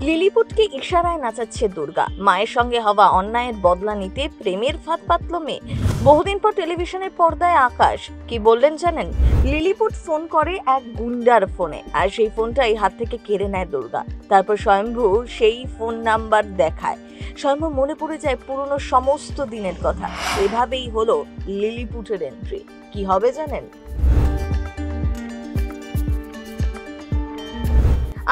লিলিপুটকে ইশারায় নাচাচ্ছে দুর্গা। মায়ের সঙ্গে হওয়া অন্যায়ের বদলা নিতে প্রেমের ফাঁদ পাতল মেয়ে। বহুদিন পর টেলিভিশনের পর্দায় আকাশ কি বললেন জানেন? লিলিপুট ফোন করে এক গুন্ডার ফোনে, আর সেই ফোনটাই হাত থেকে কেড়ে নেয় দুর্গা। তারপর স্বয়ম্ভু সেই ফোন নাম্বার দেখায়। স্বয়ম্ভু মনে পড়ে যায় পুরনো সমস্ত দিনের কথা। এভাবেই হলো লিলিপুটের এন্ট্রি। কি হবে জানেন?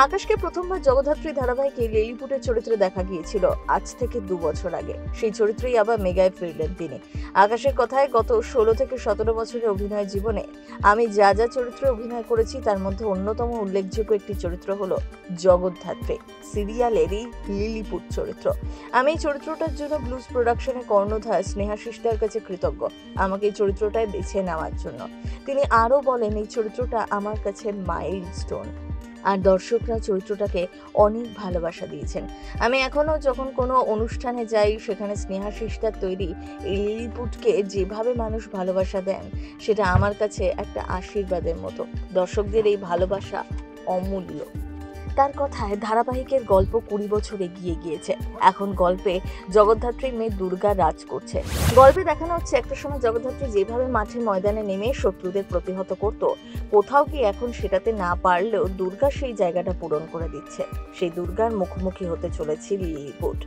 আকাশকে প্রথমবার জগদ্ধাত্রী ধারাবাহিকে লিলিপুটের চরিত্রে দেখা গিয়েছিল আজ থেকে 2 বছর আগে। সেই চরিত্রেই আবার মেগায় ফিরলেন তিনি। আকাশের কথায় গত 16 থেকে 17 বছরের অভিনয় জীবনে আমি যা যা চরিত্রে অভিনয় করেছি তার মধ্যে অন্যতম উল্লেখযোগ্য একটি চরিত্র হলো জগদ্ধাত্রী সিরিয়ালেরই লিলিপুট চরিত্র। আমি এই চরিত্রটার জন্য ব্লুজ প্রোডাকশনের কর্ণধার স্নেহাশিসদার কাছে কৃতজ্ঞ আমাকে এই চরিত্রটায় বেছে নেওয়ার জন্য। তিনি আরও বলেন, এই চরিত্রটা আমার কাছে মাইলস্টোন, আর দর্শকরা চরিত্রটাকে অনেক ভালোবাসা দিয়েছেন। আমি এখনো যখন কোনো অনুষ্ঠানে যাই, সেখানে স্নেহাশিসদার তৈরি এই লিলিপুটকে যেভাবে মানুষ ভালোবাসা দেন, সেটা আমার কাছে একটা আশীর্বাদের মতো। দর্শকদের এই ভালোবাসা অমূল্য। তার কথায় ধারাবাহিকের গল্প 20 বছর এগিয়ে গিয়েছে। এখন গল্পে জগদ্ধাত্রীর মেয়ে দুর্গা রাজ করছে। গল্পে দেখানো হচ্ছে একটা সময় জগদ্ধাত্রী যেভাবে মাঠে ময়দানে নেমে শত্রুদের প্রতিহত করত, কোথাও কি এখন সেটাতে না পারলেও দুর্গা সেই জায়গাটা পূরণ করে দিচ্ছে। সেই দুর্গার মুখোমুখি হতে চলেছে লিলিপুট।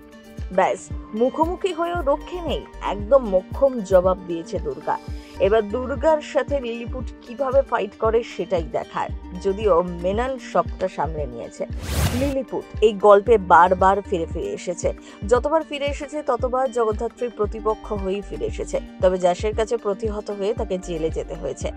ব্যাস, মুখোমুখি হয়েও রক্ষে নেই, একদম মোক্ষম জবাব দিয়েছে দুর্গা। এবার দুর্গার সাথে লিলিপুট কিভাবে ফাইট করে সেটাই দেখার। যদিও মেনন সবটা সামলে নিয়েছে। লিলিপুট এই গল্পে বারবার ফিরে এসেছে। যতবার ফিরে এসেছে ততবার জগদ্ধাত্রীর প্রতিপক্ষ হয়েই ফিরে এসেছে। তবে যশের কাছে প্রতিহত হয়ে তাকে জেলে যেতে হয়েছে।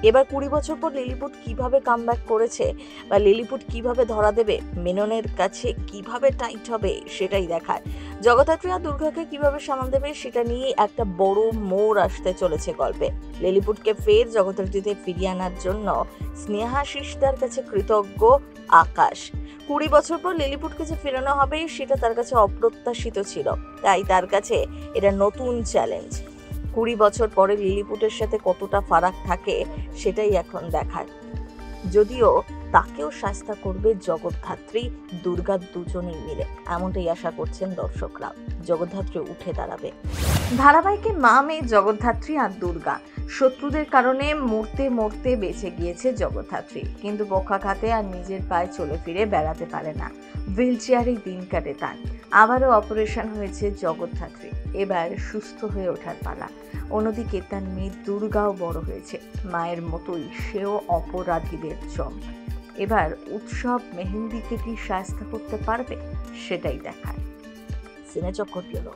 এবার 20 বছর পর লিলিপুট কিভাবে কামব্যাক করেছে, বা লিলিপুট কিভাবে ধরা দেবে, মেননের কাছে কিভাবে টাইট হবে সেটাই দেখার। জগদ্ধাত্রী আর দুর্গাকে কিভাবে সামাল দেবে সেটা নিয়ে একটা বড় মোড় আসতে চলেছে গল্পে। লিলিপুটকে ফের জগদ্ধাত্রীতে ফিরিয়ে আনার জন্য স্নেহাশিসদার কাছে কৃতজ্ঞ আকাশ। 20 বছর পর লিলিপুটকে যে ফেরানো হবে সেটা তার কাছে অপ্রত্যাশিত ছিল, তাই তার কাছে এটা নতুন চ্যালেঞ্জ। 20 বছর পরে লিলিপুটের সাথে কতটা ফারাক থাকে সেটাই এখন দেখার। যদিও তাকেও শাস্তা করবে জগদ্ধাত্রী দুর্গা দুজনেই মিলে, এমনটাই আশা করছেন দর্শকরা। জগদ্ধাত্রী উঠে দাঁড়াবে। ধারাবাহিকে মা মেয়ে জগদ্ধাত্রী আর দুর্গা শত্রুদের কারণে মরতে মরতে বেঁচে গিয়েছে জগদ্ধাত্রী, কিন্তু পক্ষাঘাতে আর নিজের পায়ে চলে ফিরে বেড়াতে পারে না। হুইল চেয়ারেই দিন কাটে তার। আবারও অপারেশন হয়েছে জগদ্ধাত্রী। এবার সুস্থ হয়ে ওঠার পালা। অন্যদিকে তার মেয়ে দুর্গাও বড় হয়েছে, মায়ের মতোই সেও অপরাধীদের জম। এবার উৎসব মেহেন্দিকে কি শায়েস্তা করতে পারবে সেটাই দেখায়। সিনেচক্কর ব্যুরো।